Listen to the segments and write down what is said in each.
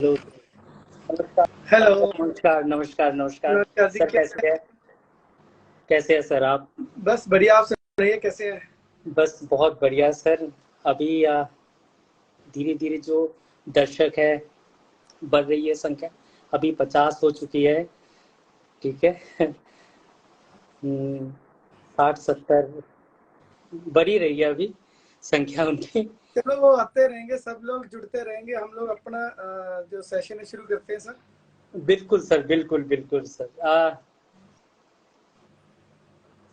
Hello. नमस्कार। Hello. नमस्कार नमस्कार नमस्कार। नमस्कार जी, सर कैसे हैं? कैसे है सर आप? बस बढ़िया। आप सुनाइए, कैसे हैं? बस बहुत बढ़िया सर। अभी धीरे धीरे जो दर्शक है बढ़ रही है संख्या। अभी 50 हो चुकी है। ठीक है। 60-70 बढ़ ही रही है अभी संख्या उनकी। चलो, वो आते रहेंगे, सब लोग जुड़ते रहेंगे। हम लोग अपना जो सेशन है शुरू करते हैं सर। बिल्कुल सर, बिल्कुल बिल्कुल सर।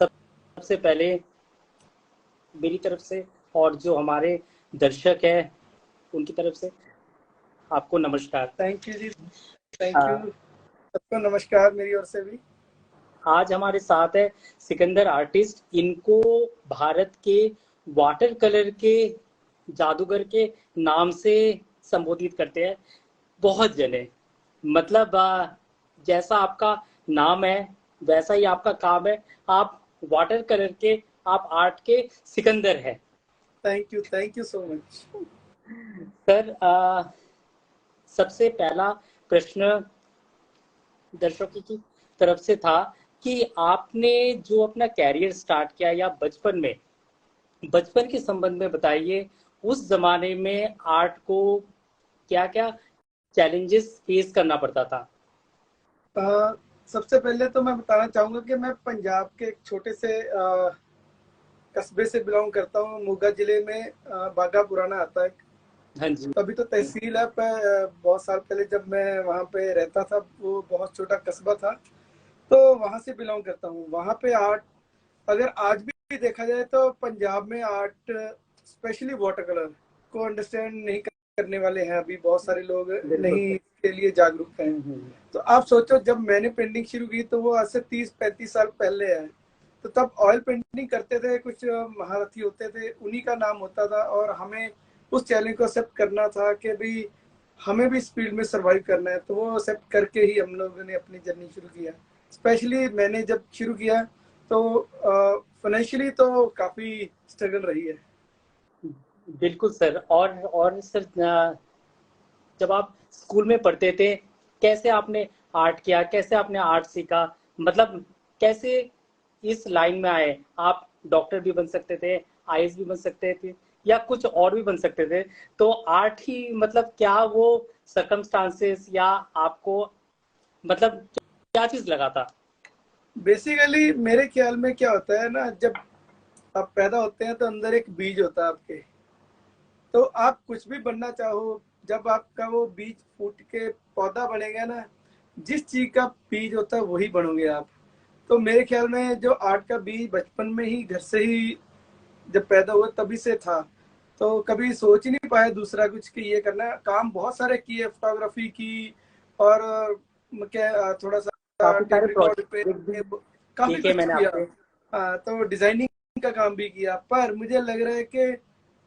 सबसे पहले मेरी तरफ से और जो हमारे दर्शक है उनकी तरफ से आपको नमस्कार। Thank you ji, thank you. आ, सबको नमस्कार मेरी ओर से भी। आज हमारे साथ है सिकंदर आर्टिस्ट। इनको भारत के वाटर कलर के जादूगर के नाम से संबोधित करते हैं बहुत जने। मतलब जैसा आपका नाम है वैसा ही आपका काम है। आप वाटर कलर के, आप आर्ट के सिकंदर है। Thank you so much. Sir सबसे पहला प्रश्न दर्शकों की तरफ से था कि आपने जो अपना कैरियर स्टार्ट किया या बचपन के संबंध में बताइए। उस जमाने में आर्ट को क्या क्या चैलेंजेस फेस करना पड़ता था? अ, सबसे पहले तो मैं बताना चाहूंगा कि मैं पंजाब के एक छोटे से कस्बे से बिलोंग करता हूँ। मोगा जिले में बागा पुराना आता है। हाँ जी। तो अभी तो तहसील है, पर बहुत साल पहले जब मैं वहाँ पे रहता था, वो बहुत छोटा कस्बा था। तो वहां से बिलोंग करता हूँ। वहां पे आर्ट, अगर आज भी देखा जाए तो पंजाब में आर्ट, स्पेशली वाटर कलर को अंडरस्टैंड नहीं करने वाले हैं। अभी बहुत सारे लोग बिल्कुल नहीं सर। इसके लिए जागरूक हैं। हम्म। तो आप सोचो, जब मैंने पेंटिंग शुरू की तो वो आज से 30-35 साल पहले है। तो तब ऑयल पेंटिंग करते थे, कुछ महारथी होते थे, उन्हीं का नाम होता था। और हमें उस चैलेंज को एक्सेप्ट करना था कि भाई हमें भी इस फील्ड में सर्वाइव करना है। तो वो एक्सेप्ट करके ही हम लोगों ने अपनी जर्नी शुरू किया। स्पेशली मैंने जब शुरू किया तो फाइनेंशियली तो काफ़ी स्ट्रगल रही है। बिल्कुल सर। और सर जब आप स्कूल में पढ़ते थे कैसे आपने आर्ट किया, कैसे आपने आर्ट सीखा? मतलब कैसे इस लाइन में आए? आप डॉक्टर भी बन सकते थे, आईएएस भी बन सकते थे या कुछ और भी बन सकते थे। तो आर्ट ही मतलब क्या वो सर्कमस्टांसेस या आपको मतलब क्या चीज लगा था? बेसिकली मेरे ख्याल में क्या होता है ना, जब आप पैदा होते हैं तो अंदर एक बीज होता है आपके। तो आप कुछ भी बनना चाहो, जब आपका वो बीज फूट के पौधा बनेगा ना, जिस चीज का बीज होता है वही बनोगे आप। तो मेरे ख्याल में जो आर्ट का बीज बचपन में ही, घर से ही जब पैदा हुआ तभी से था। तो कभी सोच ही नहीं पाया दूसरा कुछ कि ये करना है। काम बहुत सारे किए, फोटोग्राफी की, और क्या थोड़ा सा काफी टेप सारे रिकॉर्ड पे प्रोजेक्ट भी काफी देखे कुछ मैंने किया। आपके। तो डिजाइनिंग का काम भी किया। पर मुझे लग रहा है कि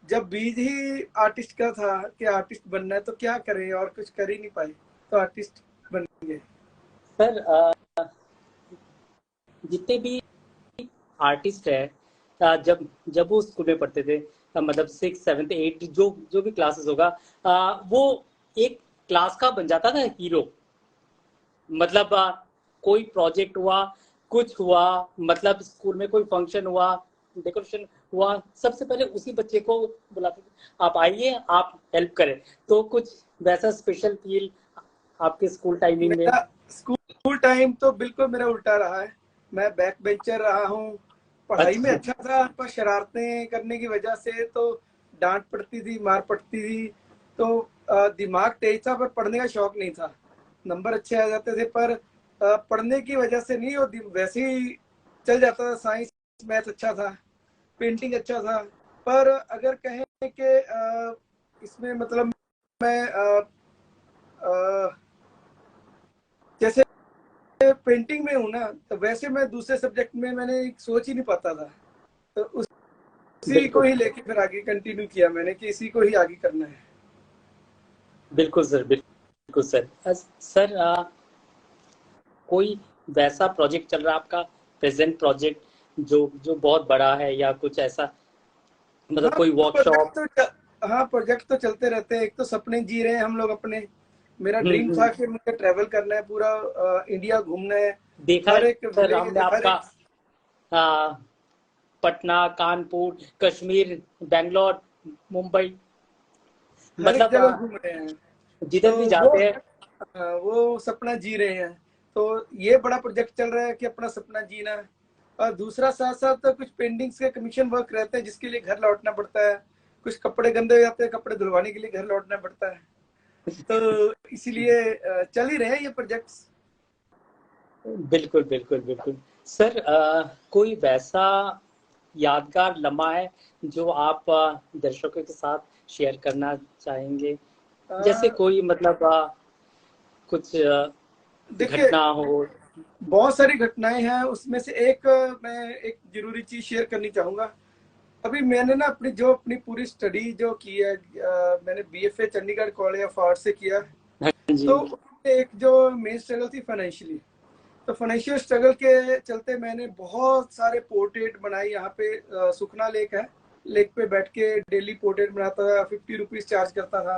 जब बीज ही आर्टिस्ट का था कि आर्टिस्ट बनना है, तो क्या करें, और कुछ कर ही नहीं पाए, तो आर्टिस्ट बन गए। सर जितने भी आर्टिस्ट है जब जब वो स्कूल में पढ़ते थे मतलब 6, 7, 8 जो जो भी क्लासेस होगा वो एक क्लास का बन जाता था हीरो। मतलब कोई प्रोजेक्ट हुआ, कुछ हुआ, मतलब स्कूल में कोई फंक्शन हुआ, डेकोरेशन हुआ, सबसे पहले उसी बच्चे को बुलाते थे, आप आइए आप हेल्प करें। तो कुछ वैसा स्पेशल फील आपके स्कूल टाइमिंग में? मेरा स्कूल टाइम तो बिल्कुल मेरा उल्टा रहा है। मैं बैक बेंचर रहा हूँ। पढ़ाई में अच्छा। अच्छा था, पर शरारतें करने की वजह से तो डांट पड़ती थी, मार पड़ती थी। तो दिमाग तेज था, पर पढ़ने का शौक नहीं था। नंबर अच्छे आ जाते थे, पर पढ़ने की वजह से नहीं, और वैसे ही चल जाता था। साइंस मैथ अच्छा था, पेंटिंग अच्छा था। पर अगर कहें कि इसमें मतलब मैं जैसे पेंटिंग में हूँ ना, तो वैसे मैं दूसरे सब्जेक्ट में मैंने सोच ही नहीं पाता था। तो उसी को बिल्कुल ही लेके फिर आगे कंटिन्यू किया मैंने कि इसी को ही आगे करना है। बिल्कुल सर, बिल्कुल सर। सर कोई वैसा प्रोजेक्ट चल रहा है आपका, प्रेजेंट प्रोजेक्ट जो जो बहुत बड़ा है या कुछ ऐसा, मतलब हाँ, कोई वर्कशॉप? हाँ, प्रोजेक्ट तो चलते रहते हैं। एक तो सपने जी रहे हैं हम लोग अपने, मेरा ड्रीम था हम्म। कि मुझे ट्रैवल करना है, पूरा इंडिया घूमना है, देखा हर है एक सर विलेज, हमने हर आपका एक। आ, पटना, कानपुर, कश्मीर, बैंगलोर, मुंबई, हर एक मतलब जगह घूम रहे हैं। तो जिधर भी वो जाते हैं। वो सपना जी रहे हैं। तो ये बड़ा प्रोजेक्ट चल रहा है कि अपना सपना जीना है। और दूसरा साथ साथ तो कुछ पेंटिंग्स के कमीशन वर्क रहते हैं जिसके लिए घर लौटना पड़ता है। कुछ कपड़े गंदे हो जाते हैं, कपड़े धुलवाने के लिए घर लौटना पड़ता है। तो इसीलिए चल ही रहे हैं ये प्रोजेक्ट्स। बिल्कुल बिल्कुल बिल्कुल। सर कोई वैसा यादगार लम्हा है जो आप दर्शकों के साथ शेयर करना चाहेंगे? जैसे कोई मतलब कुछ देखिए, घटना हो। बहुत सारी घटनाएं हैं, उसमें से एक मैं एक जरूरी चीज शेयर करनी चाहूंगा। अभी मैंने ना अपनी पूरी स्टडी जो की है, मैंने BFA Chandigarh college of art से किया। हाँ जी। तो उसमें एक जो मेन स्ट्रगल थी फाइनेंशियली, तो फाइनेंशियल स्ट्रगल के चलते मैंने बहुत सारे पोर्ट्रेट बनाए। यहाँ पे सुखना लेक है, लेक पे बैठ के डेली पोर्ट्रेट बनाता था, 50 रुपीज चार्ज करता था।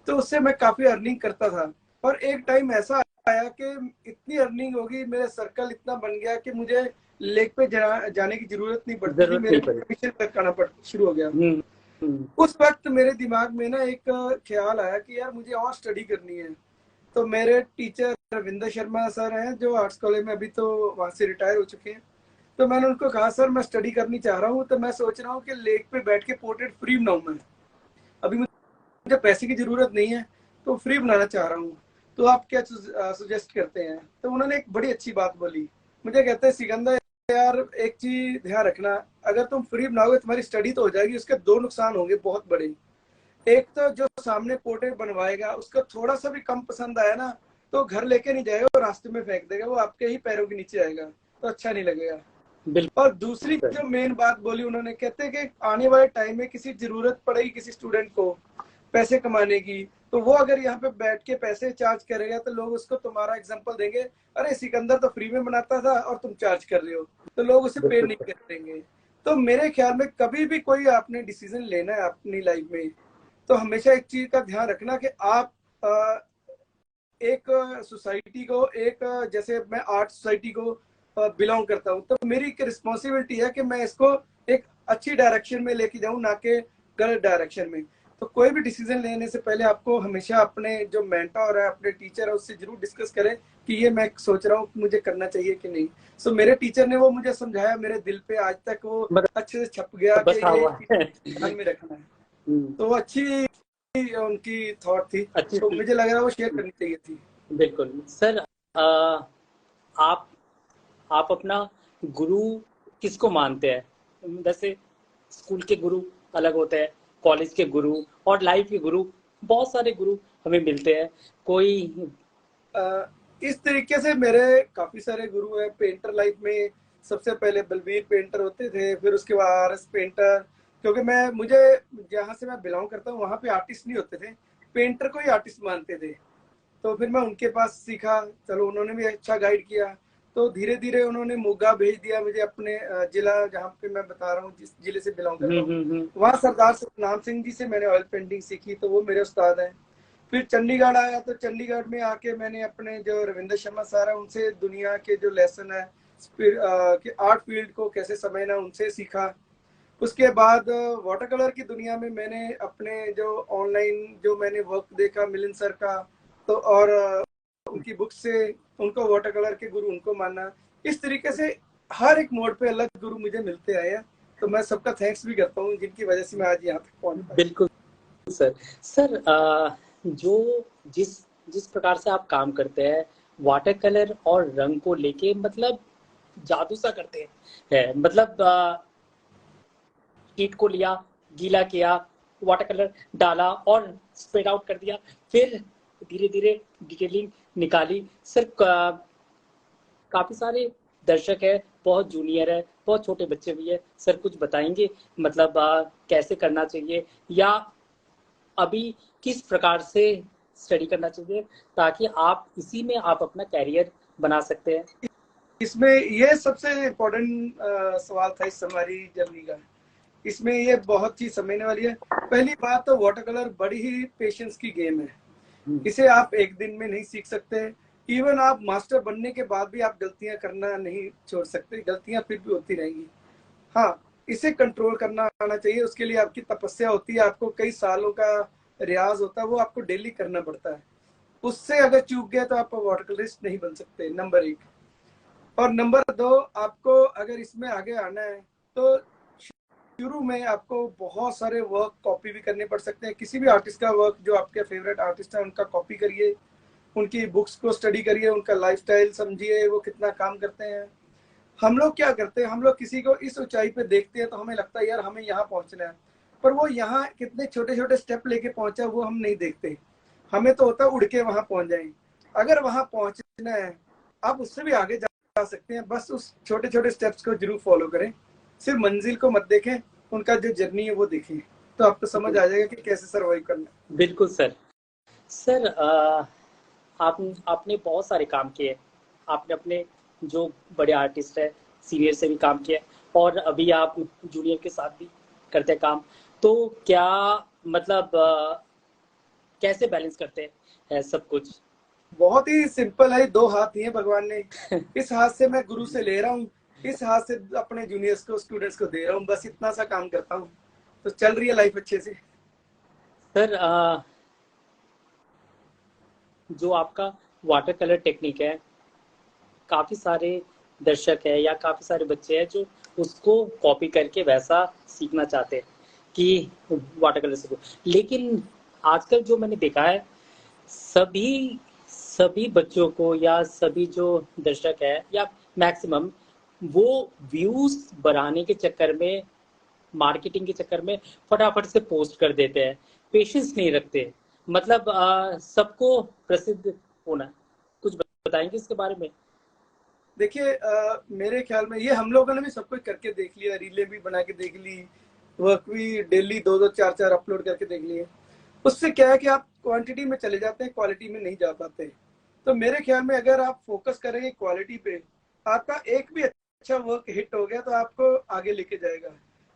तो उससे मैं काफी अर्निंग करता था। और एक टाइम ऐसा आया कि इतनी अर्निंग होगी, मेरा सर्कल इतना बन गया कि मुझे लेक पे जाने की जरूरत नहीं पड़ती थी, जरूरत मेरे नहीं को पड़ी। कमीशन तक करना पड़ शुरू हो गया। हम्म। हम्म। उस वक्त मेरे दिमाग में ना एक ख्याल आया कि यार मुझे और स्टडी करनी है। तो मेरे टीचर रविंद्र शर्मा सर हैं जो आर्ट्स कॉलेज में, अभी तो वहां से रिटायर हो चुके हैं। तो मैंने उनको कहा सर मैं स्टडी करनी चाह रहा हूँ, तो मैं सोच रहा हूँ कि लेक पे बैठ के पोर्ट्रेट फ्री बनाऊँ मैं। अभी मुझे पैसे की जरूरत नहीं है, तो फ्री बनाना चाह रहा हूँ। तो आप क्या सुजेस्ट करते हैं? तो उन्होंने एक बड़ी अच्छी बात बोली। मुझे कहते हैं सिकंदर यार, एक चीज ध्यान रखना, अगर तुम फ्री बनाओगे तुम्हारी स्टडी तो हो जाएगी, उसके दो नुकसान होंगे बहुत बड़े। एक तो जो सामने पोर्ट्रेट बनवाएगा उसको थोड़ा सा भी कम पसंद आया ना, तो घर लेके नहीं जाएगा, वो रास्ते में फेंक देगा, वो आपके ही पैरों के नीचे आएगा, तो अच्छा नहीं लगेगा। बिल्कुल और दूसरी सर। जो मेन बात बोली उन्होंने, कहते हैं कि आने वाले टाइम में किसी जरूरत पड़ेगी किसी स्टूडेंट को पैसे कमाने की, तो वो अगर यहाँ पे बैठ के पैसे चार्ज करेगा तो लोग उसको तुम्हारा एग्जांपल देंगे, अरे सिकंदर तो फ्री में बनाता था और तुम चार्ज कर रहे हो, तो लोग उसे पे बिल्कुल नहीं सर। करेंगे। तो मेरे ख्याल में कभी भी कोई आपने डिसीजन लेना है अपनी लाइफ में, तो हमेशा एक चीज का ध्यान रखना कि आप एक सोसाइटी को, एक जैसे मैं आर्ट सोसाइटी को बिलोंग करता हूँ, तो मेरी एक रिस्पॉन्सिबिलिटी है कि मैं इसको एक अच्छी डायरेक्शन में लेके जाऊँ, ना कि गलत डायरेक्शन में। तो कोई भी डिसीजन लेने से पहले आपको हमेशा अपने जो मेंटर है, अपने टीचर है, उससे जरूर डिस्कस करें कि ये मैं सोच रहा हूँ मुझे करना चाहिए कि नहीं। सो मेरे टीचर ने वो मुझे समझाया, मेरे दिल पे आज तक वो मतलब अच्छे से छप गया कि बसा ये हुआ है। ध्यान में रखना है। हम्म। तो वो अच्छी उनकी थॉट थी, अच्छी तो चीज। मुझे लग रहा है वो शेयर करनी चाहिए थी। बिल्कुल सर। आप आप अपना गुरु किसको मानते हैं? वैसे स्कूल के गुरु अलग होते हैं, कॉलेज के गुरु और लाइफ के गुरु, बहुत सारे गुरु हमें मिलते हैं। कोई। इस तरीके से मेरे काफी सारे गुरु हैं पेंटर लाइफ में। सबसे पहले बलबीर पेंटर होते थे, फिर उसके बाद आरएस पेंटर, क्योंकि मैं मुझे जहाँ से मैं बिलोंग करता हूँ वहाँ पे आर्टिस्ट नहीं होते थे, पेंटर को ही आर्टिस्ट मानते थे। तो फिर मैं उनके पास सीखा, चलो उन्होंने भी अच्छा गाइड किया। तो धीरे धीरे उन्होंने मोगा भेज दिया मुझे, अपने जिला जहाँ पे मैं बता रहा हूँ, जिस जिले से बिलोंग करता हूँ, हम्म। वहाँ सरदार सतनाम सिंह जी से मैंने ऑयल पेंटिंग सीखी, तो वो मेरे उस्ताद हैं। फिर चंडीगढ़ आया, तो चंडीगढ़ में आके मैंने अपने जो रविंद्र शर्मा सर है उनसे दुनिया के जो लेसन है कि आर्ट फील्ड को कैसे समझना, उनसे सीखा। उसके बाद वाटर कलर की दुनिया में मैंने अपने जो ऑनलाइन जो मैंने वर्क देखा मिलिंद सर का, तो और उनकी बुक से उनको वाटर कलर के गुरु उनको माना। इस तरीके से हर एक मोड पे अलग गुरु मुझे मिलते आए हैं। तो मैं सबका थैंक्स भी करता हूँ जिनकी वजह से मैं आज यहाँ तक पहुँच पाया। बिल्कुल सर। सर जो जिस जिस प्रकार से आप काम करते हैं वाटर कलर और रंग को लेके, मतलब जादू सा करते हैं। मतलब शीट को लिया, गीला किया, वाटर कलर डाला और स्प्रेड आउट कर दिया, फिर धीरे धीरे डिटेलिंग निकाली। सर काफी सारे दर्शक है, बहुत जूनियर है, बहुत छोटे बच्चे भी है। सर कुछ बताएंगे मतलब कैसे करना चाहिए, या अभी किस प्रकार से स्टडी करना चाहिए ताकि आप इसी में आप अपना कैरियर बना सकते हैं? इसमें ये सबसे इम्पोर्टेंट सवाल था इस हमारी जर्नी का। इसमें ये बहुत चीज समझने वाली है। पहली बात तो वाटर कलर बड़ी ही पेशेंस की गेम है। इसे आप एक दिन में नहीं सीख सकते। इवन आप मास्टर बनने के बाद भी आप गलतियां करना नहीं छोड़ सकते, गलतियां फिर भी होती रहेंगी। हाँ, इसे कंट्रोल करना आना चाहिए, उसके लिए आपकी तपस्या होती है, आपको कई सालों का रियाज होता है, वो आपको डेली करना पड़ता है। उससे अगर चूक गया तो आप वाटर कलरिस्ट नहीं बन सकते, नंबर एक। और नंबर दो, आपको अगर इसमें आगे आना है तो शुरू में आपको बहुत सारे वर्क कॉपी भी करने पड़ सकते हैं। किसी भी आर्टिस्ट का वर्क, जो आपके फेवरेट आर्टिस्ट है उनका कॉपी करिए, उनकी बुक्स को स्टडी करिए, उनका लाइफस्टाइल समझिए, वो कितना काम करते हैं। हम लोग क्या करते हैं, हम लोग किसी को इस ऊंचाई पे देखते हैं तो हमें लगता है यार हमें यहाँ पहुंचना है, पर वो यहाँ कितने छोटे छोटे स्टेप लेके पहुंचा वो हम नहीं देखते। हमें तो होता है उड़ के वहां पहुंच जाए। अगर वहां पहुंचना है, आप उससे भी आगे जा सकते हैं, बस उस छोटे छोटे स्टेप्स को जरूर फॉलो करें। सिर्फ मंजिल को मत देखें, उनका जो जर्नी है वो देखें, तो आपको समझ आ जाएगा कि कैसे सर्वाइव करना है। बिल्कुल सर। सर आप आपने बहुत सारे काम किए। आपने अपने जो बड़े आर्टिस्ट है सीनियर से भी काम किया, और अभी आप जूनियर के साथ भी करते हैं काम। तो क्या मतलब कैसे बैलेंस करते हैं सब कुछ? बहुत ही सिंपल है, दो हाथ दिए भगवान ने। इस हाथ से मैं गुरु से ले रहा हूँ, इस हाथ से अपने जूनियर्स को, स्टूडेंट्स को दे रहा हूँ, बस इतना सा काम करता हूँ, तो चल रही है लाइफ अच्छे से। सर जो आपका वाटर कलर टेक्निक है, काफी सारे दर्शक है या काफी सारे बच्चे हैं जो उसको कॉपी करके वैसा सीखना चाहते हैं कि वाटर कलर सीखो। लेकिन आजकल जो मैंने देखा है, सभी सभी बच्चों को या सभी जो दर्शक है या मैक्सिमम, वो व्यूज बढ़ाने के चक्कर में, मार्केटिंग के चक्कर में फटाफट से पोस्ट कर देते हैं, पेशेंस नहीं रखते। मतलब सबको प्रसिद्ध होना। कुछ बताएंगे इसके बारे में? देखिए, मेरे ख्याल में ये हम लोगों ने भी सब कुछ करके देख लिया, रीलें भी बना के देख ली, वर्क भी डेली दो दो चार चार अपलोड करके देख लिए। उससे क्या है कि आप क्वांटिटी में चले जाते हैं, क्वालिटी में नहीं जा पाते। तो मेरे ख्याल में अगर आप फोकस करेंगे क्वालिटी पे, आपका एक भी अच्छा वर्क हिट हो गया तो आपको आगे लेके जाएगा।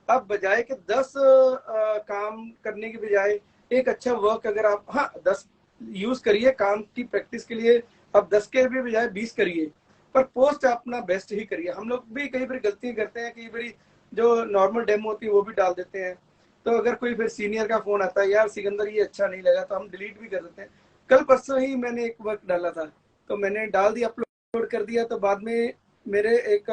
आप बजाय के 10 काम करने की बजाय एक अच्छा वर्क अगर आप, हाँ 10 यूज करिए काम की प्रैक्टिस के लिए, आप 10 के भी बजाय 20 करिए, पर पोस्ट अपना बेस्ट ही करिए। हम लोग भी कई बार गलतियां करते हैं, कई बार जो नॉर्मल डेमो होती है वो भी डाल देते हैं। तो अगर कोई फिर सीनियर का फोन आता है, यार सिकंदर ये अच्छा नहीं लगा, तो हम डिलीट भी कर देते हैं। कल परसों ही मैंने एक वर्क डाला था, तो मैंने डाल दिया, अपलोड कर दिया, तो बाद में मेरे एक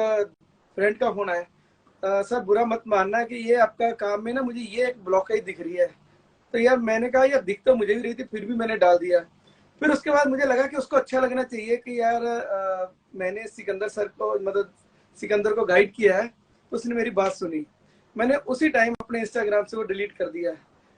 फ्रेंड का फोन आया, सर बुरा मत मानना कि ये आपका काम में ना मुझे ये एक ब्लॉकेज दिख रही है। तो यार मैंने कहा यार दिख तो मुझे भी रही थी, फिर भी मैंने डाल दिया। फिर उसके बाद मुझे लगा कि उसको अच्छा लगना चाहिए कि यार मैंने सिकंदर सर को, मतलब सिकंदर को गाइड किया है, तो उसने मेरी बात सुनी। मैंने उसी टाइम अपने इंस्टाग्राम से वो डिलीट कर दिया।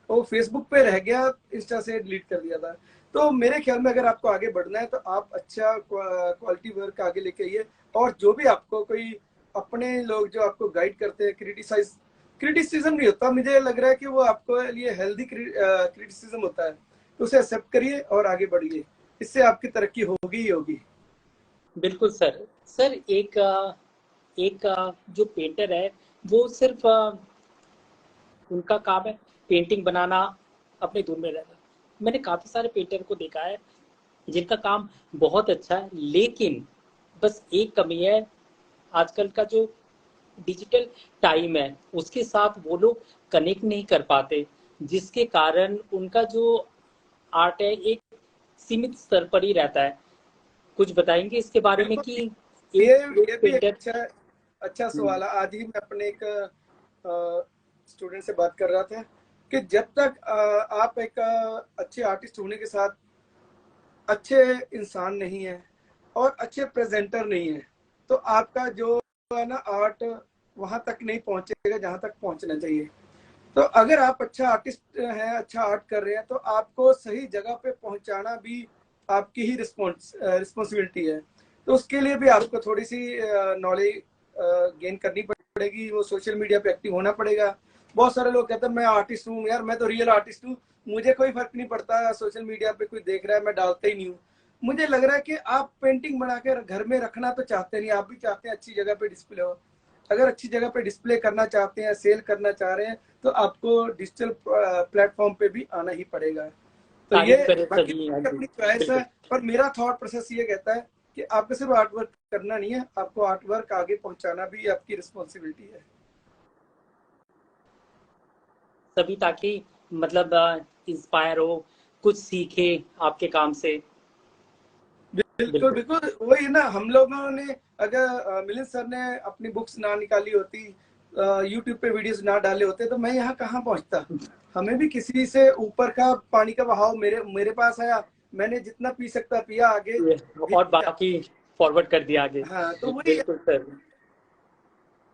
वो फेसबुक पे रह गया, इंस्टा से डिलीट कर दिया था। तो मेरे ख्याल में अगर आपको आगे बढ़ना है तो आप अच्छा क्वालिटी वर्क आगे लेके आइए। और जो भी आपको कोई अपने लोग जो आपको गाइड करते हैं, क्रिटिसिज्म नहीं होता, मुझे लग रहा है कि वो आपको लिए हेल्दी क्रिटिसिज्म होता है, तो उसे एक्सेप्ट करिए और आगे बढ़िए, इससे आपकी तरक्की होगी ही होगी। बिल्कुल सर। सर एक जो पेंटर है, वो सिर्फ उनका काम है पेंटिंग बनाना, अपने धुन में रहना। मैंने काफी सारे पेंटर को देखा है जिनका काम बहुत अच्छा है, लेकिन बस एक कमी है, आजकल का जो डिजिटल टाइम है उसके साथ वो लोग कनेक्ट नहीं कर पाते, जिसके कारण उनका जो आर्ट है एक सीमित स्तर पर ही रहता है। कुछ बताएंगे इसके बारे में बिल्कुल, कि ये एक ये भी एक पेंटर। अच्छा अच्छा सवाल है। आज ही मैं अपने एक स्टूडेंट से बात कर रहा था कि जब तक आप एक अच्छे आर्टिस्ट होने के साथ अच्छे इंसान नहीं है और अच्छे प्रेजेंटर नहीं है, तो आपका जो है ना आर्ट वहां तक नहीं पहुंचेगा जहां तक पहुंचना चाहिए। तो अगर आप अच्छा आर्टिस्ट हैं, अच्छा आर्ट कर रहे हैं, तो आपको सही जगह पे पहुंचाना भी आपकी ही रिस्पॉन्सिबिलिटी है। तो उसके लिए भी आपको थोड़ी सी नॉलेज गेन करनी पड़ेगी, वो सोशल मीडिया पे एक्टिव होना पड़ेगा। बहुत सारे लोग कहते हैं मैं आर्टिस्ट हूँ, यार मैं तो रियल आर्टिस्ट हूँ, मुझे कोई फर्क नहीं पड़ता सोशल मीडिया पे कोई देख रहा है, मैं डालता ही नहीं हूँ। मुझे लग रहा है कि आप पेंटिंग बनाकर घर में रखना तो चाहते नहीं, आप भी चाहते हैं अच्छी जगह पे डिस्प्ले हो। अगर अच्छी जगह पे डिस्प्ले करना चाहते हैं, सेल करना चाह रहे हैं, तो आपको डिजिटल प्लेटफॉर्म पे भी आना ही पड़ेगा। तो ये तारीफ करे बाकी सभी। हाँ जी, अपनी चॉइस है, बिल्कुल। पर मेरा थॉट प्रोसेस ये कहता है कि आपको सिर्फ आर्ट वर्क करना नहीं है, आपको आर्ट वर्क आगे पहुंचाना भी आपकी रिस्पॉन्सिबिलिटी है। सभी ताकि मतलब इंस्पायर हो, कुछ सीखे आपके काम से। बिल्कुल बिल्कुल। बिल्कुल, वही ना, हम लोगों ने अगर मिलिंद सर ने अपनी बुक्स ना निकाली होती, यूट्यूब पे वीडियोस ना डाले होते, तो मैं यहाँ कहाँ पहुंचता। हमें भी किसी से ऊपर का पानी का बहाव मेरे मेरे पास आया, मैंने जितना पी सकता पिया, आगे और भेजा। बाकी फॉरवर्ड कर दिया आगे। हाँ, तो वही है। बिल्कुल सर,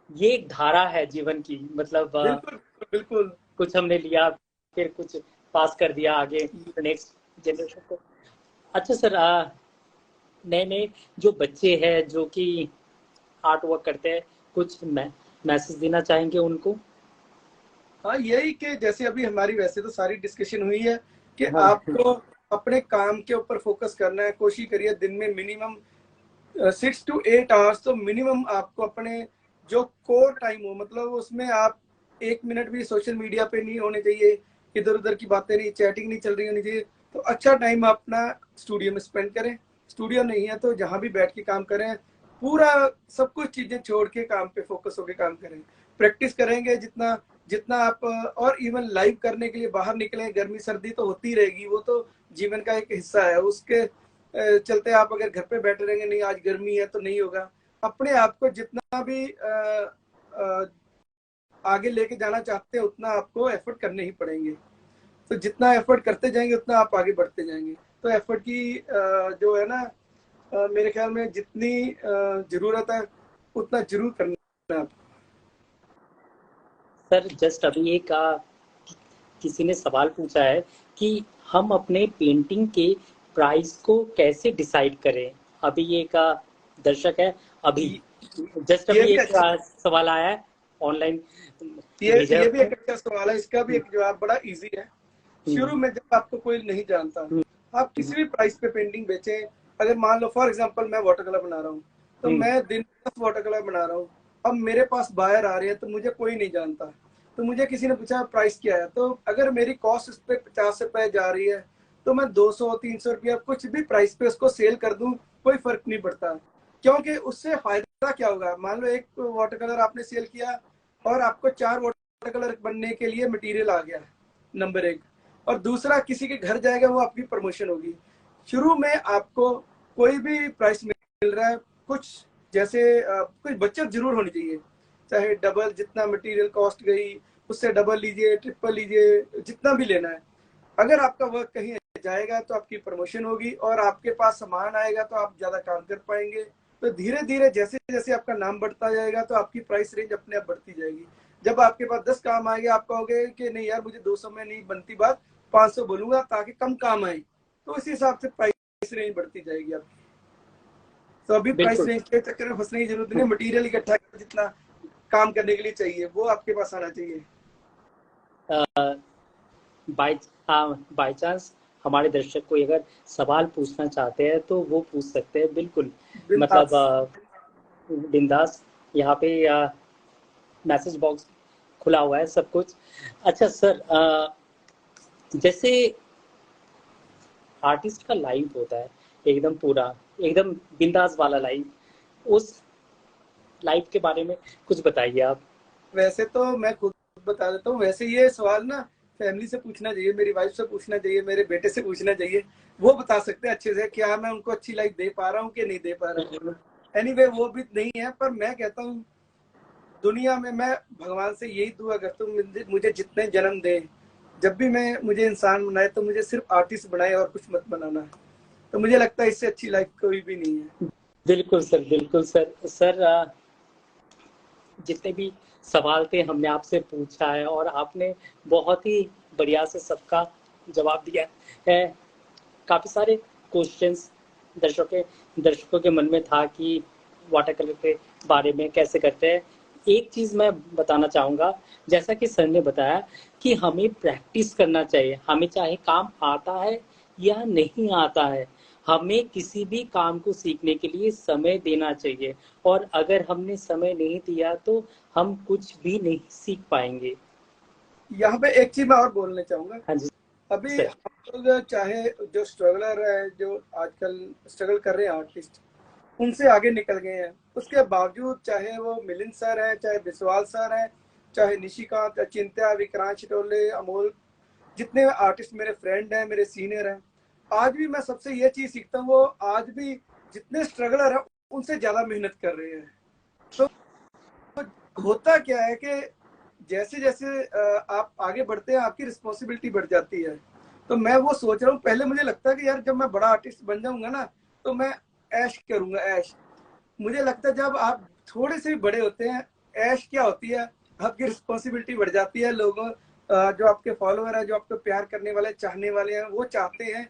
ये एक धारा है जीवन की, मतलब बिल्कुल बिल्कुल। कुछ हमने लिया, फिर कुछ पास कर दिया आगे नेक्स्ट जनरेशन को। अच्छा सर, नए नए जो बच्चे हैं जो कि आर्ट वर्क करते हैं, कुछ मैसेज देना चाहेंगे उनको? हाँ, यही कि जैसे अभी हमारी वैसे तो सारी डिस्कशन हुई है कि हाँ। आपको अपने काम के ऊपर फोकस करना है। कोशिश करिए दिन में मिनिमम 6 to 8 आवर्स तो मिनिमम आपको अपने जो कोर टाइम हो, मतलब उसमें आप 1 मिनट भी सोशल मीडिया पे नहीं होने चाहिए, इधर उधर की बातें नहीं, चैटिंग नहीं चल रही होनी चाहिए। तो अच्छा टाइम अपना स्टूडियो में स्पेंड करें। स्टूडियो नहीं है तो जहां भी बैठ के काम करें, पूरा सब कुछ चीजें छोड़ के काम पे फोकस होकर काम करें। प्रैक्टिस करेंगे जितना जितना आप, और इवन लाइव करने के लिए बाहर निकले, गर्मी सर्दी तो होती रहेगी, वो तो जीवन का एक हिस्सा है। उसके चलते आप अगर घर पे बैठे रहेंगे, नहीं आज गर्मी है तो नहीं होगा। अपने आप को जितना भी आगे लेके जाना चाहते हैं उतना आपको एफर्ट करने ही पड़ेंगे। तो जितना एफर्ट करते जाएंगे उतना आप आगे बढ़ते जाएंगे। तो एफर्ट की जो है ना, मेरे ख्याल में जितनी जरूरत है उतना जरूर करना है आपको। सर जस्ट अभी एक किसी ने सवाल पूछा है कि हम अपने पेंटिंग के प्राइस को कैसे डिसाइड करें। अभी एक दर्शक है, अभी जस्ट ये अभी भी एक अच्छा, सवाल आया है ऑनलाइन, भेजा है ये भी उसने। एक अच्छा सवाल है। इसका भी एक जवाब बड़ा इजी है। शुरू में जब आपको कोई नहीं जानता, हम्म, आप किसी भी प्राइस पे पेंटिंग बेचें। अगर मान लो फॉर एग्जांपल मैं वाटर कलर बना रहा हूँ, तो हम्म, मैं दिन में 10 वाटर कलर बना रहा हूँ। अब मेरे पास बायर आ रहे हैं तो मुझे कोई नहीं जानता, तो मुझे किसी ने पूछा प्राइस क्या है, तो अगर मेरी कॉस्ट उस पर 50 रुपए जा रही है, तो मैं 200 300 रुपया कुछ भी प्राइस पे उसको सेल कर दूं, कोई फर्क नहीं पड़ता। क्योंकि उससे फायदा क्या होगा, मान लो एक वाटर कलर आपने सेल किया और आपको 4 वाटर कलर बनने के लिए मटेरियल आ गया, नंबर एक। और दूसरा, किसी के घर जाएगा, वो आपकी प्रमोशन होगी। शुरू में आपको कोई भी प्राइस मिल रहा है, कुछ जैसे कुछ बचत जरूर होनी चाहिए। चाहे डबल जितना मटेरियल कॉस्ट गई उससे डबल लीजिए, ट्रिपल लीजिए, जितना भी लेना है। अगर आपका वर्क कहीं जाएगा तो आपकी प्रमोशन होगी और आपके पास सामान आएगा तो आप ज्यादा काम कर पाएंगे। तो धीरे धीरे जैसे जैसे आपका नाम बढ़ता जाएगा तो आपकी प्राइस रेंज अपने आप बढ़ती जाएगी। जब आपके पास 10 काम आएंगे, आप कहोगे कि नहीं यार मुझे 200 में नहीं बनती बात, 500 बोलूंगा ताकि कम काम आए। तो इस हिसाब से प्राइस रेंज बढ़ती जाएगी आपकी। तो अभी प्राइस बिल्कुल। रेंज के चक्कर में फंसने की जरूरत नहीं। मटेरियल इकट्ठा जितना काम करने के लिए चाहिए वो आपके पास आना चाहिए। बाय बाय चांस हमारे दर्शक कोई अगर सवाल पूछना चाहते हैं तो वो पूछ सकते हैं, बिल्कुल। मतलब बिंदास। बिंदास, यहाँ पे मैसेज बॉक्स खुला हुआ है, सब कुछ। अच्छा सर, जैसे आर्टिस्ट का लाइफ होता है एकदम पूरा, एकदम बिंदास वाला लाइफ, उस लाइफ के बारे में कुछ बताइए आप। वैसे तो मैं खुद बता देता हूँ, वैसे ये सवाल ना फैमिली से पूछना चाहिए, मेरी वाइफ से पूछना चाहिए, मेरे बेटे से पूछना चाहिए। वो बता सकते हैं अच्छे से क्या मैं उनको अच्छी लाइफ दे पा रहा हूँ कि नहीं दे पा रहा हूँ। एनीवे वो भी नहीं है, पर मैं कहता हूँ दुनिया में मैं भगवान से यही दुआ करता हूँ मुझे जितने जन्म दे, जब भी मैं मुझे इंसान बनाए तो मुझे सिर्फ आर्टिस्ट बनाए और कुछ मत बनाना। तो मुझे लगता है इससे अच्छी लाइफ कोई भी नहीं है। बिल्कुल सर, बिल्कुल सर। सर जितने भी सवाल थे हमने आपसे पूछा है और आपने बहुत ही बढ़िया से सबका जवाब दिया है। काफ़ी सारे क्वेश्चंस दर्शकों के मन में था कि वाटर कलर के बारे में कैसे करते हैं। एक चीज़ मैं बताना चाहूँगा, जैसा कि सर ने बताया कि हमें प्रैक्टिस करना चाहिए, हमें चाहे काम आता है या नहीं आता है, हमें किसी भी काम को सीखने के लिए समय देना चाहिए। और अगर हमने समय नहीं दिया तो हम कुछ भी नहीं सीख पाएंगे। यहाँ पे एक चीज मैं और बोलना चाहूंगा। हाँ जी। अभी सर। हम लोग चाहे जो स्ट्रगलर है, जो आजकल स्ट्रगल कर रहे हैं आर्टिस्ट, उनसे आगे निकल गए हैं। उसके बावजूद चाहे वो मिलिंद सर हैं, चाहे बिस्वाल सर हैं, चाहे निशिकांत, अचिंत्य, विक्रांत टोले, अमोल, जितने आर्टिस्ट मेरे फ्रेंड हैं, मेरे सीनियर हैं, आज भी मैं सबसे ये चीज सीखता हूँ, वो आज भी जितने स्ट्रगलर हैं उनसे ज्यादा मेहनत कर रहे हैं। तो होता क्या है कि जैसे जैसे आप आगे बढ़ते हैं, आपकी रिस्पॉन्सिबिलिटी बढ़ जाती है। तो मैं वो सोच रहा हूँ, पहले मुझे लगता है कि यार जब मैं बड़ा आर्टिस्ट बन जाऊंगा ना, तो मैं ऐश करूंगा, ऐश। मुझे लगता है जब आप थोड़े से भी बड़े होते हैं, ऐश क्या होती है, आपकी रिस्पॉन्सिबिलिटी बढ़ जाती है। लोगों जो आपके फॉलोअर है, जो आपको प्यार करने वाले, चाहने वाले हैं, वो चाहते हैं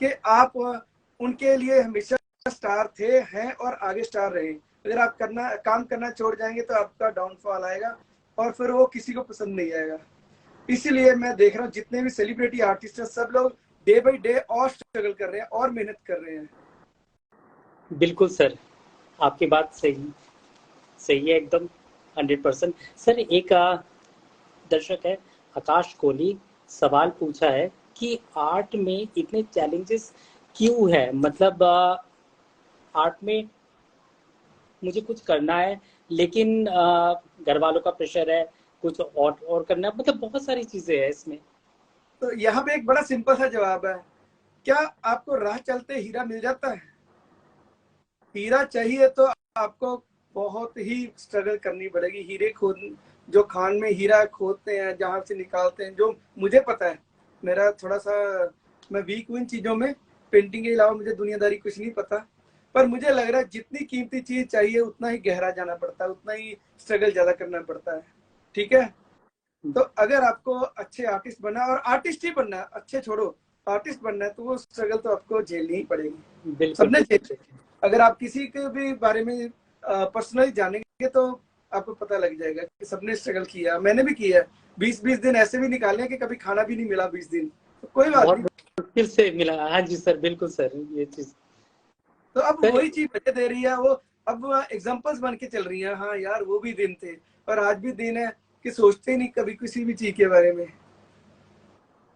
कि आप उनके लिए हमेशा स्टार थे, हैं और आगे स्टार रहे। अगर आप काम करना छोड़ जाएंगे तो आपका डाउनफॉल आएगा और फिर वो किसी को पसंद नहीं आएगा। इसीलिए मैं देख रहा हूँ जितने भी सेलिब्रिटी आर्टिस्ट हैं, सब लोग डे बाई डे और स्ट्रगल कर रहे हैं और मेहनत कर रहे हैं। बिल्कुल सर, आपकी बात सही सही है एकदम, 100%। सर एक दर्शक है आकाश कोहली, सवाल पूछा है कि आर्ट में इतने चैलेंजेस क्यों है, मतलब आर्ट में मुझे कुछ करना है लेकिन घर वालों का प्रेशर है, कुछ और करना है, मतलब बहुत सारी चीजें हैं इसमें। तो यहाँ पे एक बड़ा सिंपल सा जवाब है, क्या आपको राह चलते हीरा मिल जाता है? हीरा चाहिए तो आपको बहुत ही स्ट्रगल करनी पड़ेगी। हीरे खोद, जो खान में हीरा खोदते हैं, जहां से निकालते हैं, जो मुझे पता है, मेरा थोड़ा सा, मैं वीक हूँ इन चीजों में, पेंटिंग के अलावा मुझे दुनियादारी कुछ नहीं पता। पर मुझे लग रहा है जितनी कीमती चीज चाहिए उतना ही गहरा जाना पड़ता है, उतना ही स्ट्रगल ज्यादा करना पड़ता है। ठीक है। तो अगर आपको अच्छे आर्टिस्ट बनना है, और आर्टिस्ट ही बनना है, अच्छे छोड़ो, आर्टिस्ट बनना है, तो वो स्ट्रगल तो आपको झेलनी ही पड़ेगी। बिल्कुल सबने बिल्कुल झेल, बिल्कुल। अगर आप किसी के भी बारे में पर्सनली जानेंगे तो आपको पता लग जाएगा कि सबने स्ट्रगल किया, मैंने भी किया है। 20-20 दिन ऐसे भी निकाले कि कभी खाना भी नहीं मिला 20 दिन, तो कोई बात बहुत नहीं। मुश्किल से मिला, हाँ जी सर, बिल्कुल सर, ये चीज। तो अब सर वही चीज बचे दे रही है, वो अब एग्जाम्पल्स बन के चल रही है। हाँ यार, वो भी दिन थे और आज भी दिन है कि सोचते ही नहीं कभी किसी भी चीज के बारे में।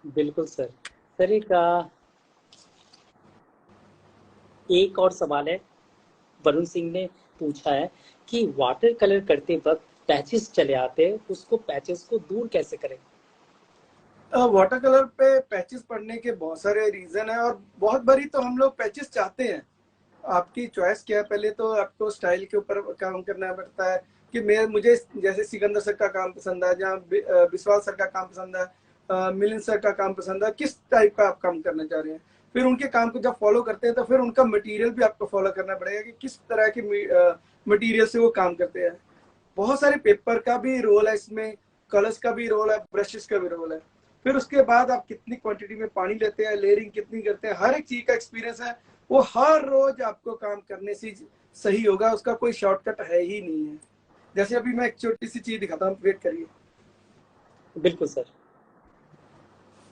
बिल्कुल सर। सर एक और सवाल है, वरुण सिंह ने पूछा है कि वाटर कलर करते वक्त पैचेस चले आते हैं, उसको पैचेस को दूर कैसे करें। वाटर कलर पे पैचेस पड़ने के बहुत सारे रीजन है, और बहुत बारी तो हम लोग पैचेस चाहते हैं। आपकी चॉइस क्या है, पहले तो आपको स्टाइल के ऊपर काम करना पड़ता है कि मुझे जैसे सिकंदर सर का काम पसंद है, जहाँ विश्वास सर का काम पसंद है, मिलिंद सर का काम पसंद है, किस टाइप का आप काम करना चाह रहे हैं। फिर उनके काम को जब फॉलो करते हैं तो फिर उनका मटेरियल भी आपको फॉलो करना पड़ेगा कि किस तरह के मटेरियल से वो काम करते हैं। बहुत सारे पेपर का भी रोल है इसमें, कलर्स का भी रोल है, ब्रशेस का भी रोल है। फिर उसके बाद आप कितनी क्वांटिटी में पानी लेते हैं, लेयरिंग कितनी करते हैं, हर एक चीज का एक्सपीरियंस है। वो हर रोज आपको काम करने से सही होगा, उसका कोई शॉर्टकट है ही नहीं है। जैसे अभी मैं एक छोटी सी चीज दिखाता हूँ, वेट करिए। बिल्कुल सर।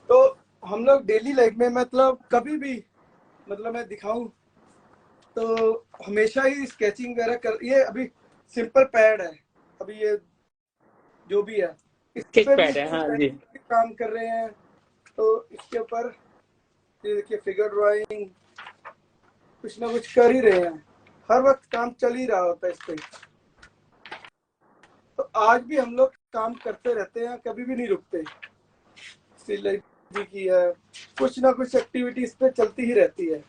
तो हम लोग डेली लाइफ में, मतलब कभी भी, मतलब मैं दिखाऊं तो हमेशा ही स्केचिंग वगैरह कर, ये अभी सिंपल पैड है, अभी ये जो भी है, इस स्केच पे भी पैड है, हाँ जी। काम कर रहे हैं। तो इसके ऊपर ये देखिए, फिगर ड्राइंग कुछ ना कुछ कर ही रहे हैं, हर वक्त काम चल ही रहा होता है इस पे। तो आज भी हम लोग काम करते रहते हैं, कभी भी नहीं रुकते। स्टिल लाइफ भी की है, कुछ ना कुछ एक्टिविटी इस पे चलती ही रहती है।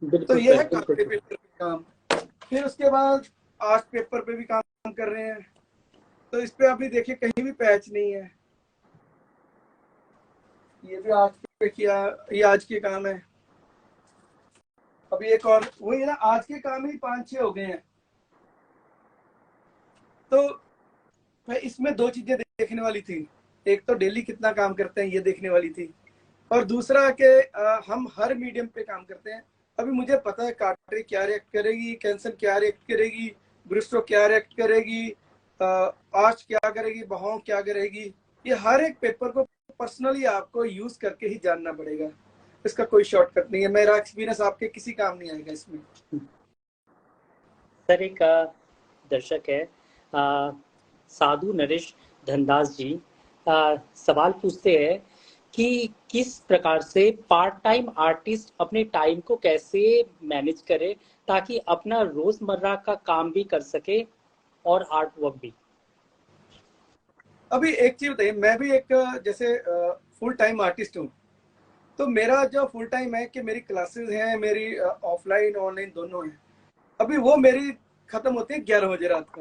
तो बिल्कुल ये सर, है बिल्कुल कार्बन सर। पेपर पे काम। फिर उसके बाद आर्ट पेपर पे भी काम कर रहे हैं। तो इस पे अभी देखिए कहीं भी पैच नहीं है, ये भी आज पे किया, ये आज के काम है। अभी एक और वही है ना, आज के काम ही 5-6 हो गए हैं। तो इसमें दो चीजें देखने वाली थी, एक तो डेली कितना काम करते हैं ये देखने वाली थी, और दूसरा कि हम हर मीडियम पे काम करते हैं। अभी मुझे पता है कार्टरी क्या रिएक्ट करेगी, कैंसर क्या रिएक्ट करेगी, ब्रिस्टो क्या रिएक्ट करेगी, आर्च क्या करेगी, बहाव क्या करेगी। ये हर एक पेपर को पर्सनली आपको यूज करके ही जानना पड़ेगा, इसका कोई शॉर्टकट नहीं है। मेरा एक्सपीरियंस आपके किसी काम नहीं आएगा इसमें। सर एक दर्शक है, साधु नरेश धनदास जी, सवाल पूछते हैं कि किस प्रकार से पार्ट टाइम आर्टिस्ट अपने टाइम को कैसे मैनेज करे ताकि अपना रोजमर्रा का काम भी कर सके और आर्ट वर्क भी। अभी एक चीज बताइए, मैं भी एक जैसे फुल टाइम आर्टिस्ट हूँ, तो मेरा जो फुल टाइम है कि मेरी क्लासेस हैं, मेरी ऑफलाइन ऑनलाइन दोनों हैं। अभी वो मेरी खत्म होती है 11 बजे रात को।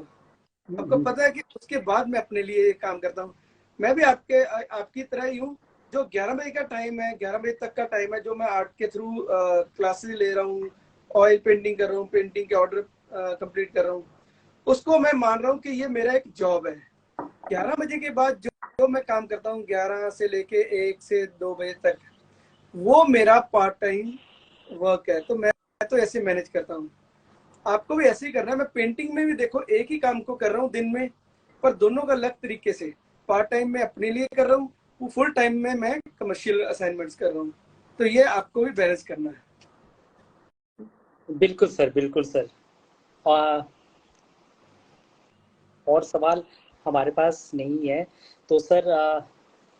आपको पता है कि उसके बाद मैं अपने लिए काम करता हूँ। मैं भी आपकी तरह ही हूँ, जो 11 बजे का टाइम है, 11 बजे तक का टाइम है, जो मैं आर्ट के थ्रू क्लासेस ले रहा हूँ, ऑयल पेंटिंग कर रहा हूँ, पेंटिंग के ऑर्डर कंप्लीट कर रहा हूँ, उसको मैं मान रहा हूँ कि ये मेरा एक जॉब है। 11 बजे के बाद जो मैं काम करता हूँ 11 से लेके 1 से 2 बजे तक, वो मेरा पार्ट टाइम वर्क है। तो मैं तो ऐसे मैनेज करता हूँ। आपको भी ऐसे ही करना है। मैं पेंटिंग में भी देखो एक ही काम को कर रहा हूँ दिन में, पर दोनों का अलग तरीके से। पार्ट टाइम में अपने लिए कर रहा हूँ, फुल टाइम में मैं कमर्शियल असाइनमेंट्स कर रहा हूँ। तो ये आपको भी बैलेंस करना है। बिल्कुल सर, बिल्कुल सर। आ, और सवाल हमारे पास नहीं है तो सर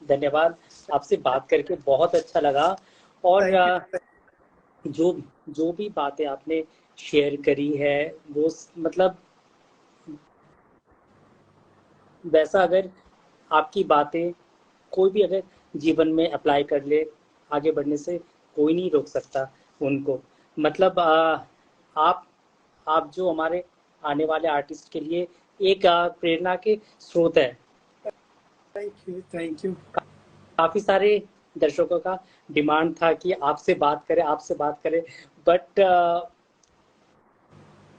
धन्यवाद। आपसे बात करके बहुत अच्छा लगा। और थैंक यू। जो जो भी बातें आपने शेयर करी है वो मतलब वैसा अगर आपकी बातें कोई भी अगर जीवन में अप्लाई कर ले, आगे बढ़ने से कोई नहीं रोक सकता उनको। मतलब आप आप जो हमारे आने वाले आर्टिस्ट के लिए एक प्रेरणा के स्रोत है। Thank you. Thank you. काफी सारे दर्शकों का डिमांड था कि आपसे बात करें, आपसे बात करें, बट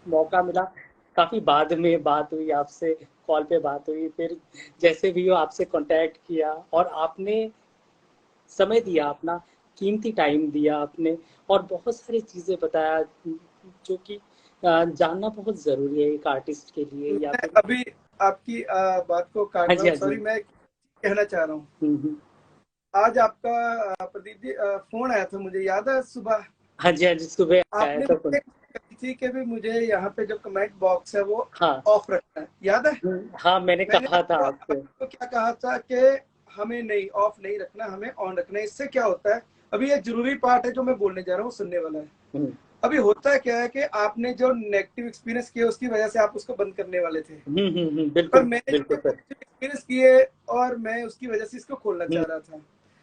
मौका मिला। काफी बाद में बात हुई आपसे, कॉल पे बात हुई, फिर जैसे भी हो आपसे कांटेक्ट किया और आपने समय दिया, अपना कीमती टाइम दिया आपने और बहुत सारी चीजें बताया जो कि जानना बहुत जरूरी है एक आर्टिस्ट के लिए या मैं फिर। अभी आपकी बात को काट हाँ रहा जी, हूँ, हाँ जी। सॉरी। मैं कहना चाह रहा हूँ, हम्म। आज आपका प्रदीप जी फोन आया था, मुझे याद है सुबह। हाँ जी, हाँ जी, सुबह आया आपने था मुझे फोन। कही थी कि भी मुझे यहाँ पे जो कमेंट बॉक्स है वो हाँ। ऑफ रखना है, याद है? हाँ, मैंने मैंने कहा था आपसे। आपको क्या कहा था कि हमें नहीं, ऑफ नहीं रखना, हमें ऑन रखना है। इससे क्या होता है, अभी ये जरूरी पार्ट है जो मैं बोलने जा रहा हूँ, सुनने वाला है। हम्म। अभी होता है क्या है कि आपने जो नेगेटिव एक्सपीरियंस किया उसकी वजह से आप उसको बंद करने वाले थे, पर बिल्कुल मैंने बिल्कुल जो सर। पॉजिटिव एक्सपीरियंस किए और मैं उसकी वजह से इसको खोलना हम्म। चाह रहा था।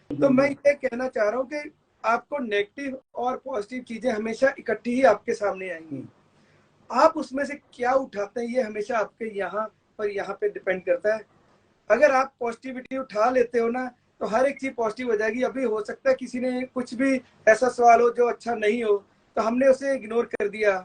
तो मैं हम्म। ये कहना चाह रहा हूँ कि आपको नेगेटिव और पॉजिटिव चीजें हमेशा इकट्ठी ही आपके सामने आएंगी। हम्म। आप उसमें से क्या उठाते हैं ये हमेशा आपके यहाँ पे डिपेंड करता है। अगर आप पॉजिटिविटी उठा लेते हो ना, तो हर एक चीज पॉजिटिव हो जाएगी। अभी हो सकता है किसी ने कुछ भी ऐसा सवाल हो जो अच्छा नहीं हो, तो हमने उसे इग्नोर कर दिया।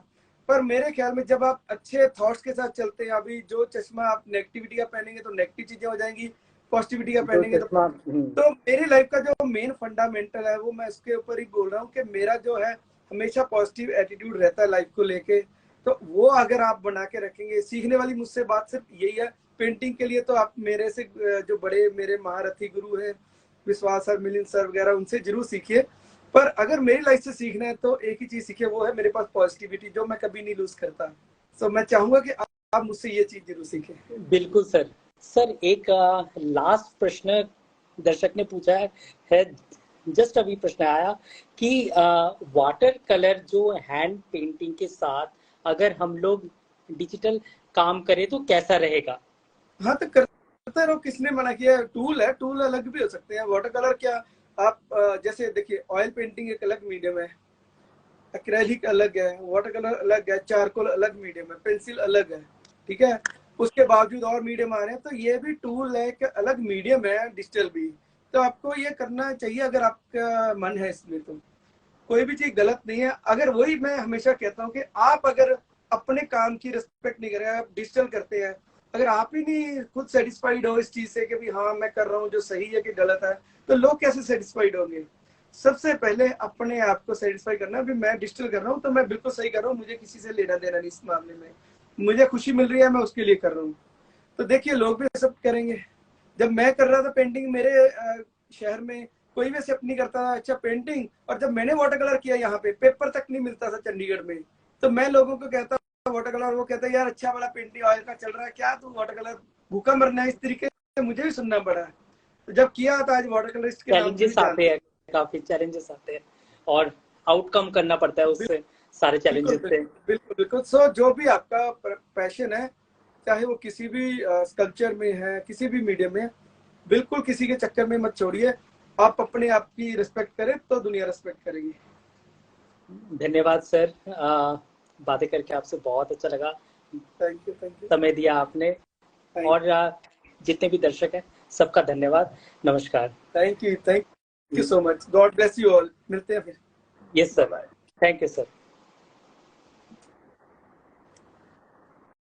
पर मेरे ख्याल में जब आप अच्छे थॉट्स के साथ चलते हैं, अभी जो चश्मा आप नेगेटिविटी का पहनेंगे तो नेगेटिव चीजें हो जाएंगी, पॉजिटिविटी का जो पहनेंगे तो चश्मा। तो मेरी लाइफ का जो मेन फंडामेंटल है वो मैं इसके ऊपर ही बोल रहा हूँ कि मेरा जो है हमेशा पॉजिटिव एटीट्यूड रहता है लाइफ को लेके। तो वो अगर आप बना के रखेंगे, सीखने वाली मुझसे बात सिर्फ यही है। पेंटिंग के लिए तो आप मेरे से जो बड़े मेरे महारथी गुरु हैं, विश्वास सर, मिलिंद सर वगैरह, उनसे जरूर सीखिए। पर अगर मेरी लाइफ से सीखना है तो एक ही चीज सीखिए, वो है मेरे पास पॉजिटिविटी, जो मैं कभी नहीं लूज करता। तो मैं चाहूंगा कि आप मुझसे ये चीज जरूर सीखें। बिल्कुल सर। सर एक लास्ट प्रश्न दर्शक ने पूछा है, जस्ट अभी प्रश्न आया कि वाटर कलर जो हैंड पेंटिंग के साथ अगर हम लोग डिजिटल काम करें तो कैसा रहेगा। हाँ, तो करते रहो, किसने मना किया? टूल है, टूल अलग भी हो सकते हैं। वाटर कलर क्या, आप जैसे देखिए, ऑयल पेंटिंग एक अलग मीडियम है, एक्रेलिक अलग है, वाटर कलर अलग है, चारकोल अलग मीडियम है, पेंसिल अलग है। ठीक है, उसके बावजूद और मीडियम आ रहे हैं, तो ये भी टूल है, एक अलग मीडियम है, डिजिटल भी। तो आपको ये करना चाहिए अगर आपका मन है इसमें, तो कोई भी चीज गलत नहीं है। अगर वही मैं हमेशा कहता हूँ कि आप अगर अपने काम की रिस्पेक्ट नहीं कर रहे हैं, आप डिजिटल करते हैं, अगर आप ही नहीं खुद सेटिस्फाइड हो इस चीज से कि भी हाँ मैं कर रहा हूँ जो सही है कि गलत है, तो लोग कैसे सेटिस्फाइड होंगे? सबसे पहले अपने आप को सेटिस्फाई करना है। मैं डिजिटल कर रहा हूँ तो मैं बिल्कुल सही कर रहा हूँ, मुझे किसी से लेना देना नहीं इस मामले में, मुझे खुशी मिल रही है, मैं उसके लिए कर रहा हूँ। तो देखिए, लोग भी सब करेंगे। जब मैं कर रहा था पेंटिंग, मेरे शहर में कोई भी एक्सेप्ट नहीं करता था अच्छा पेंटिंग, और जब मैंने वाटर कलर किया यहाँ पे, पेपर तक नहीं मिलता था चंडीगढ़ में। तो मैं लोगों को कहता वाटर कलर, वो कहता यार अच्छा वाला पेंटिंग ऑयल का चल रहा है क्या, तू वाटर कलर भूखा मरना है, इस तरीके से मुझे भी सुनना पड़ा। तो जब किया तो आज वाटर कलरिस्ट के नाम से भी चैलेंजेस आते जानते हैं, काफी चैलेंजेस आते हैं और आउटकम करना पड़ता है हैं। उससे, सारे बिल्कुल चैलेंजेस से। बिल्कुल बिल्कुल बिल्कुल। सो जो भी आपका पैशन है, चाहे वो किसी भी स्कल्पचर में है, किसी भी मीडियम में है, बिल्कुल किसी के चक्कर में मत छोड़िए। आप अपने आप की रिस्पेक्ट करें तो दुनिया रिस्पेक्ट करेगी। धन्यवाद सर, बातें करके आपसे बहुत अच्छा लगा, थैंक यू थैंक यू समय दिया आपने। और जितने भी दर्शक हैं सबका धन्यवाद, नमस्कार। Thank you so much. God bless you all. मिलते हैं फिर। Yes bye sir, bye. Thank you sir.